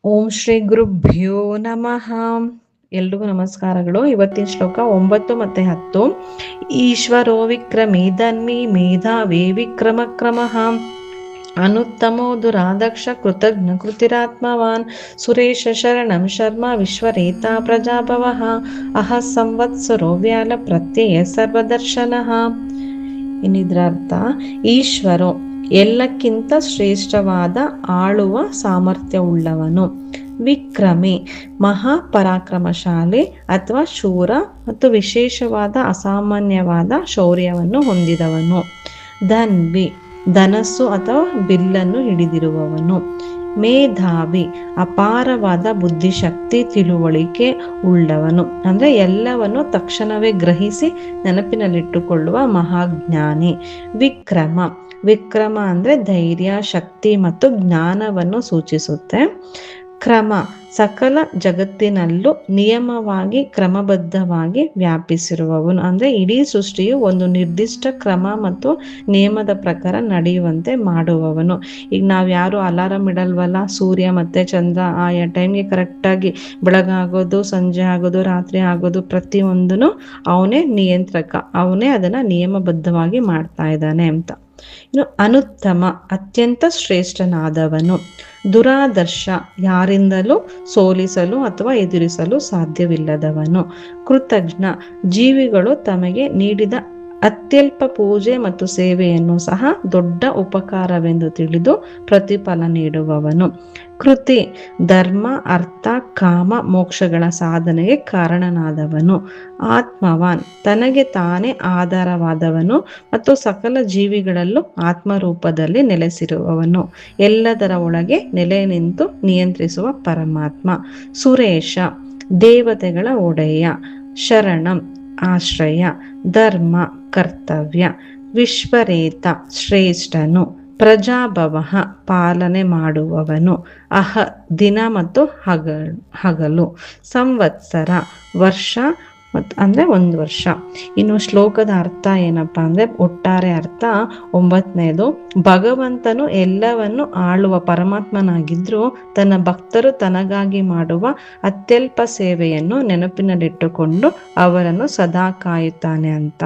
ಓಂ ಶ್ರೀ ಗುರುಭ್ಯೋ ನಮಃ. ಎಲ್ರಿಗೂ ನಮಸ್ಕಾರಗಳು. ಇವತ್ತಿನ ಶ್ಲೋಕ 9 ಮತ್ತು 10. ಈಶ್ವರೋ ವಿಕ್ರಮೇ ಧನ್ವಿ ಮೇಧಾವೇ ವಿಕ್ರಮ ಕ್ರಮಃ ಅನುತ್ತಮೋ ದುರಾದಕ್ಷ ಕೃತಜ್ಞ ಕೃತಿರಾತ್ಮವಾನ್ ಸುರೇಶ ಶರಣಂ ಶರ್ಮ ವಿಶ್ವರೇತಾ ಪ್ರಜಾಭವಃ ಅಹ ಸಂವತ್ಸರೋ ವ್ಯಾಲ ಪ್ರತ್ಯಯ ಸರ್ವದರ್ಶನಃ. ಇನ್ನಿದ್ರ ಅರ್ಥ, ಈಶ್ವರೋ ಎಲ್ಲಕ್ಕಿಂತ ಶ್ರೇಷ್ಠವಾದ ಆಳುವ ಸಾಮರ್ಥ್ಯವುಳ್ಳವನು, ವಿಕ್ರಮಿ ಮಹಾಪರಾಕ್ರಮಶಾಲಿ ಅಥವಾ ಶೂರ ಮತ್ತು ವಿಶೇಷವಾದ ಅಸಾಮಾನ್ಯವಾದ ಶೌರ್ಯವನ್ನು ಹೊಂದಿದವನು, ಧನ್ವಿ ಧನಸ್ಸು ಅಥವಾ ಬಿಲ್ಲನ್ನು ಹಿಡಿದಿರುವವನು, ಮೇಧಾವಿ ಅಪಾರವಾದ ಬುದ್ಧಿಶಕ್ತಿ ತಿಳುವಳಿಕೆ ಉಳ್ಳವನು, ಅಂದರೆ ಎಲ್ಲವನ್ನು ತಕ್ಷಣವೇ ಗ್ರಹಿಸಿ ನೆನಪಿನಲ್ಲಿಟ್ಟುಕೊಳ್ಳುವ ಮಹಾಜ್ಞಾನಿ, ವಿಕ್ರಮ ಅಂದರೆ ಧೈರ್ಯ, ಶಕ್ತಿ ಮತ್ತು ಜ್ಞಾನವನ್ನು ಸೂಚಿಸುತ್ತೆ. ಕ್ರಮ ಸಕಲ ಜಗತ್ತಿನಲ್ಲೂ ನಿಯಮವಾಗಿ ಕ್ರಮಬದ್ಧವಾಗಿ ವ್ಯಾಪಿಸಿರುವವನು, ಅಂದರೆ ಇಡೀ ಸೃಷ್ಟಿಯು ಒಂದು ನಿರ್ದಿಷ್ಟ ಕ್ರಮ ಮತ್ತು ನಿಯಮದ ಪ್ರಕಾರ ನಡೆಯುವಂತೆ ಮಾಡುವವನು. ಈಗ ನಾವು ಯಾರು ಅಲಾರಾಮ್ ಇಡಲ್ವಲ್ಲ, ಸೂರ್ಯ ಮತ್ತು ಚಂದ್ರ ಆಯಾ ಟೈಮ್ಗೆ ಕರೆಕ್ಟಾಗಿ ಬೆಳಗಾಗೋದು, ಸಂಜೆ ಆಗೋದು, ರಾತ್ರಿ ಆಗೋದು ಪ್ರತಿಯೊಂದೂ ಅವನೇ ನಿಯಂತ್ರಕ, ಅವನೇ ಅದನ್ನು ನಿಯಮಬದ್ಧವಾಗಿ ಮಾಡ್ತಾ ಇದ್ದಾನೆ ಅಂತ. ಇನ್ನು ಅನುತ್ತಮ ಅತ್ಯಂತ ಶ್ರೇಷ್ಠನಾದವನು, ದುರಾದರ್ಶ ಯಾರಿಂದಲೂ ಸೋಲಿಸಲು ಅಥವಾ ಎದುರಿಸಲು ಸಾಧ್ಯವಿಲ್ಲದವನು, ಕೃತಜ್ಞ ಜೀವಿಗಳು ತಮಗೆ ನೀಡಿದ ಅತ್ಯಲ್ಪ ಪೂಜೆ ಮತ್ತು ಸೇವೆಯನ್ನು ಸಹ ದೊಡ್ಡ ಉಪಕಾರವೆಂದು ತಿಳಿದು ಪ್ರತಿಫಲ ನೀಡುವವನು, ಕೃತಿ ಧರ್ಮ ಅರ್ಥ ಕಾಮ ಮೋಕ್ಷಗಳ ಸಾಧನೆಗೆ ಕಾರಣನಾದವನು, ಆತ್ಮವಾನ್ ತನಗೆ ತಾನೇ ಆಧಾರವಾದವನು ಮತ್ತು ಸಕಲ ಜೀವಿಗಳಲ್ಲೂ ಆತ್ಮರೂಪದಲ್ಲಿ ನೆಲೆಸಿರುವವನು, ಎಲ್ಲದರ ಒಳಗೆ ನೆಲೆ ನಿಂತು ನಿಯಂತ್ರಿಸುವ ಪರಮಾತ್ಮ, ಸುರೇಶ ದೇವತೆಗಳ ಒಡೆಯ, ಶರಣಂ ಆಶ್ರಯ, ಧರ್ಮ ಕರ್ತವ್ಯ, ವಿಶ್ವರೇತ ಶ್ರೇಷ್ಠನು, ಪ್ರಜಾಭವಃ ಪಾಲನೆ ಮಾಡುವವನು, ಅಹ ದಿನ ಮತ್ತು ಹಗಲು, ಸಂವತ್ಸರ ವರ್ಷ ಅಂದರೆ ಒಂದು ವರ್ಷ. ಇನ್ನು ಶ್ಲೋಕದ ಅರ್ಥ ಏನಪ್ಪ ಅಂದರೆ, ಒಟ್ಟಾರೆ ಅರ್ಥ 9ನೇದು, ಭಗವಂತನು ಎಲ್ಲವನ್ನು ಆಳುವ ಪರಮಾತ್ಮನಾಗಿದ್ದರೂ ತನ್ನ ಭಕ್ತರು ತನಗಾಗಿ ಮಾಡುವ ಅತ್ಯಲ್ಪ ಸೇವೆಯನ್ನು ನೆನಪಿನಲ್ಲಿಟ್ಟುಕೊಂಡು ಅವರನ್ನು ಸದಾ ಕಾಯುತ್ತಾನೆ ಅಂತ.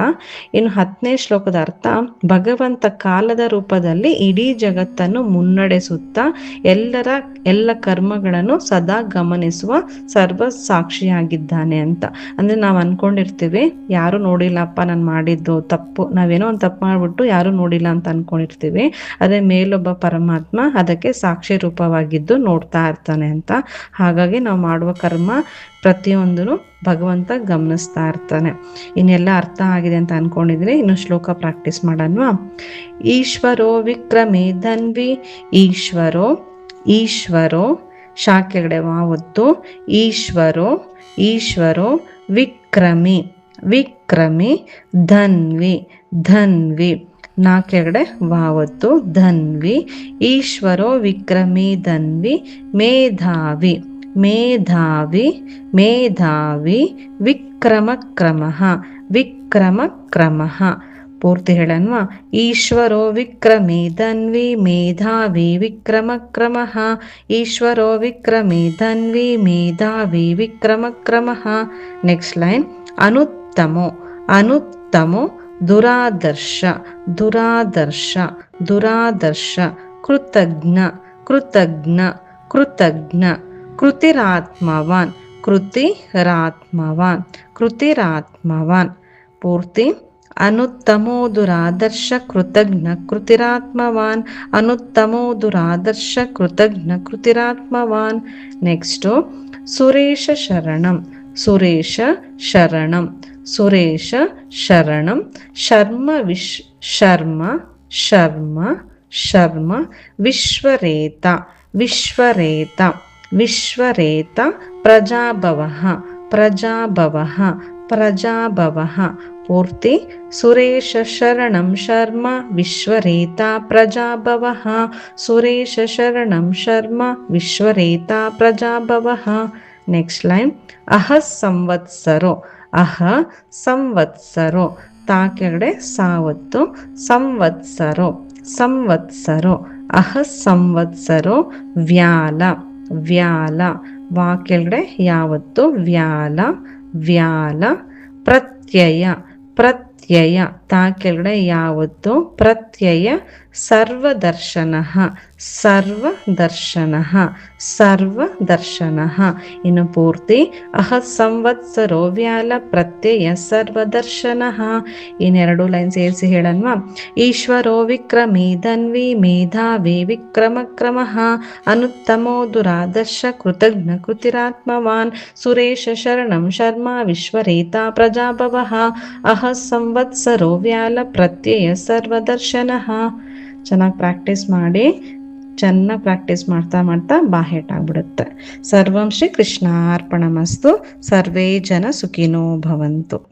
ಇನ್ನು 10ನೇ ಶ್ಲೋಕದ ಅರ್ಥ, ಭಗವಂತ ಕಾಲದ ರೂಪದಲ್ಲಿ ಇಡೀ ಜಗತ್ತನ್ನು ಮುನ್ನಡೆಸುತ್ತಾ ಎಲ್ಲ ಕರ್ಮಗಳನ್ನು ಸದಾ ಗಮನಿಸುವ ಸರ್ವ ಸಾಕ್ಷಿಯಾಗಿದ್ದಾನೆ ಅಂತ. ಅಂದರೆ ನಾವು ಅನ್ಕೊಂಡಿರ್ತೀವಿ ಯಾರು ನೋಡಿಲ್ಲಪ್ಪ ನಾನು ಮಾಡಿದ್ದು ತಪ್ಪು, ನಾವೇನೋ ಒಂದು ತಪ್ಪು ಮಾಡಿಬಿಟ್ಟು ಯಾರು ನೋಡಿಲ್ಲ ಅಂತ ಅನ್ಕೊಂಡಿರ್ತೀವಿ. ಅದೇ ಮೇಲೊಬ್ಬ ಪರಮಾತ್ಮ ಅದಕ್ಕೆ ಸಾಕ್ಷಿ ರೂಪವಾಗಿದ್ದು ನೋಡ್ತಾ ಇರ್ತಾನೆ ಅಂತ. ಹಾಗಾಗಿ ನಾವು ಮಾಡುವ ಕರ್ಮ ಪ್ರತಿಯೊಂದನ್ನು ಭಗವಂತ ಗಮನಿಸ್ತಾ ಇರ್ತಾನೆ. ಇನ್ನೆಲ್ಲ ಅರ್ಥ ಆಗಿದೆ ಅಂತ ಅನ್ಕೊಂಡಿದ್ರೆ ಇನ್ನು ಶ್ಲೋಕ ಪ್ರಾಕ್ಟೀಸ್ ಮಾಡೋಣವಾ? ಈಶ್ವರೋ ವಿಕ್ರಮೇ ಧನ್ವಿ, ಈಶ್ವರೋ ಶಾ ಕೆಳಗಡೆ ವಾವತ್ತು, ಈಶ್ವರೋ ವಿಕ್ರಮಿ ಧನ್ವಿ ನಾ ಕೆಳಗಡೆ ವಾವತ್ತು, ಧನ್ವಿ, ಈಶ್ವರೋ ವಿಕ್ರಮಿ ಧನ್ವಿ, ಮೇಧಾವಿ ವಿಕ್ರಮ ಕ್ರಮಃ. ಪೂರ್ತಿ ಹೇಳನ್ವಾ? ಈಶ್ವರೋ ವಿಕ್ರಮೇ ಧನ್ವಿ ಮೇಧಾವಿ ವಿಕ್ರಮ ಕ್ರಮಃ, ಈಶ್ವರೋ ವಿಕ್ರಮೇ ಧನ್ವಿ ಮೇಧಾವಿ ವಿಕ್ರಮ ಕ್ರಮಃ. ನೆಕ್ಸ್ಟ್ ಲೈನ್, ಅನುತ್ತಮೋ ದುರಾದರ್ಶ ಕೃತಜ್ಞ ಕೃತಿರಾತ್ಮವಾನ್. ಪೂರ್ತಿ, ಅನುತ್ತಮೋ ದುರಾದರ್ಶ ಕೃತಜ್ಞ ಕೃತಿರಾತ್ಮವಾನ್, ಅನುತ್ತಮೋ ದುರಾದರ್ಶ ಕೃತಜ್ಞ ಕೃತಿರಾತ್ಮವಾನ್. ನೆಕ್ಸ್ಟು ಸುರೇಶ ಶರಣಂ ಶರ್ಮ ವಿಶ್ವರೇತ ಪ್ರಜಾಭವಃ. ಪೂರ್ತಿ, ಸುರೇಶ ಶರಣಂ ಶರ್ಮ ವಿಶ್ವರೇತ ಪ್ರಜಾಭವಃ. ನೆಕ್ಸ್ಟ್ ಲೈನ್, ಅಹ ಸಂವತ್ಸರೋ ತಾ ಕೆಳಗಡೆ ಸಾವತ್ತು, ಸಂವತ್ಸರೋ ಅಹ ಸಂವತ್ಸರೋ ವ್ಯಾಲ ವ್ಯಾಲ, ವಾ ಕೆಳಗಡೆ ಯಾವತ್ತು ವ್ಯಾಲ ವ್ಯಾಲ. ಪ್ರತ್ಯಯ, ಪ್ರತ್ಯಯ ತಾ ಕೆಳಗಡೆ ಯಾವತ್ತು ಪ್ರತ್ಯಯ. ಸರ್ವದರ್ಶನಃ, ಸರ್ವದರ್ಶನಃ, ಸರ್ವದರ್ಶನಃ. ಇನ್ನು ಪೂರ್ತಿ ಅಹ ಸಂವತ್ಸರೋ ವ್ಯಾಲ ಪ್ರತ್ಯಯ ಸರ್ವದರ್ಶನಃ. ಇನ್ನೆರಡು ಲೈನ್ ಸೇರಿಸಿ ಹೇಳನ್ವಾ. ಈಶ್ವರೋ ವಿಕ್ರಮೀ ಧನ್ವಿ ಮೇಧಾವಿ ವಿಕ್ರಮ ಕ್ರಮಃ ಅನುತ್ತಮೋ ದುರಾದರ್ಶ ಕೃತಜ್ಞ ಕೃತಿರಾತ್ಮವಾನ್ ಸುರೇಶ ಶರಣಂ ಶರ್ಮ ವಿಶ್ವರೇತಾ ಪ್ರಜಾಭವಃ ಅಹ ಸಂವತ್ಸರೋ ವ್ಯಾಲ ಪ್ರತ್ಯಯ ಸರ್ವದರ್ಶನಃ. ಚೆನ್ನಾಗಿ ಪ್ರಾಕ್ಟೀಸ್ ಮಾಡಿ. ಚೆನ್ನಾಗಿ ಪ್ರಾಕ್ಟೀಸ್ ಮಾಡ್ತಾ ಮಾಡ್ತಾ ಬಾಹೆಟ್ ಆಗ್ಬಿಡುತ್ತೆ. ಸರ್ವಂ ಶ್ರೀ ಕೃಷ್ಣಾರ್ಪಣಮಸ್ತು. ಸರ್ವೇ ಜನ ಸುಖಿನೋ ಭವಂತು.